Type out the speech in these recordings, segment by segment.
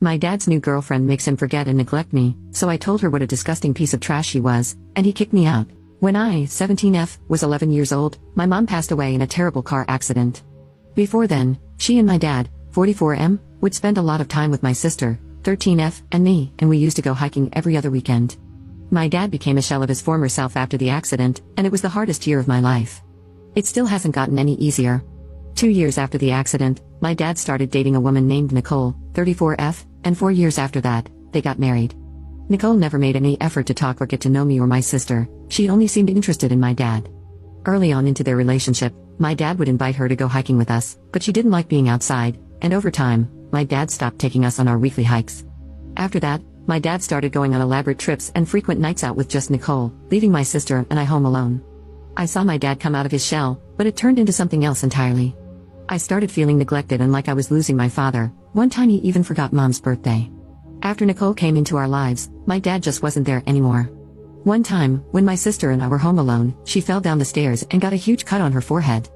My dad's new girlfriend makes him forget and neglect me, so I told her what a disgusting piece of trash she was, and he kicked me out. When I, 17F, was 11 years old, my mom passed away in a terrible car accident. Before then, she and my dad, 44M, would spend a lot of time with my sister, 13F, and me, and we used to go hiking every other weekend. My dad became a shell of his former self after the accident, and it was the hardest year of my life. It still hasn't gotten any easier. 2 years after the accident, my dad started dating a woman named Nicole, 34F, and 4 years after that, they got married. Nicole never made any effort to talk or get to know me or my sister, she only seemed interested in my dad. Early on into their relationship, my dad would invite her to go hiking with us, but she didn't like being outside, and over time, my dad stopped taking us on our weekly hikes. After that, my dad started going on elaborate trips and frequent nights out with just Nicole, leaving my sister and I home alone. I saw my dad come out of his shell, but it turned into something else entirely. I started feeling neglected and like I was losing my father. One time he even forgot Mom's birthday. After Nicole came into our lives, my dad just wasn't there anymore. One time, when my sister and I were home alone, she fell down the stairs and got a huge cut on her forehead.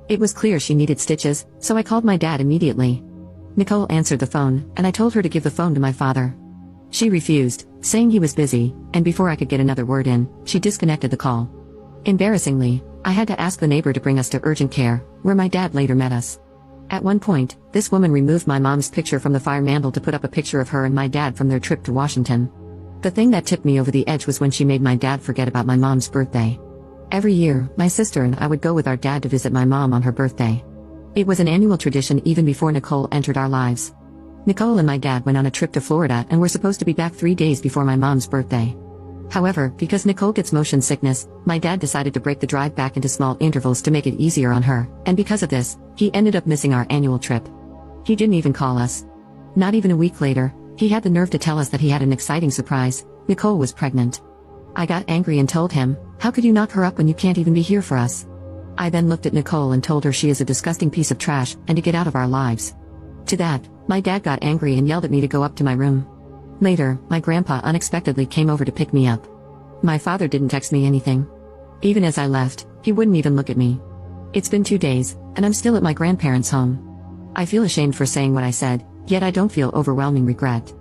It was clear she needed stitches, so I called my dad immediately. Nicole answered the phone, and I told her to give the phone to my father. She refused, saying he was busy, and before I could get another word in, she disconnected the call. Embarrassingly, I had to ask the neighbor to bring us to urgent care, where my dad later met us. At one point, this woman removed my mom's picture from the fire mantle to put up a picture of her and my dad from their trip to Washington. The thing that tipped me over the edge was when she made my dad forget about my mom's birthday. Every year, my sister and I would go with our dad to visit my mom on her birthday. It was an annual tradition even before Nicole entered our lives. Nicole and my dad went on a trip to Florida and were supposed to be back 3 days before my mom's birthday. However, because Nicole gets motion sickness, my dad decided to break the drive back into small intervals to make it easier on her, and because of this, he ended up missing our annual trip. He didn't even call us. Not even a week later, he had the nerve to tell us that he had an exciting surprise: Nicole was pregnant. I got angry and told him, "How could you knock her up when you can't even be here for us?" I then looked at Nicole and told her she is a disgusting piece of trash and to get out of our lives. To that, my dad got angry and yelled at me to go up to my room. Later, my grandpa unexpectedly came over to pick me up. My father didn't text me anything. Even as I left, he wouldn't even look at me. It's been 2 days, and I'm still at my grandparents' home. I feel ashamed for saying what I said, yet I don't feel overwhelming regret.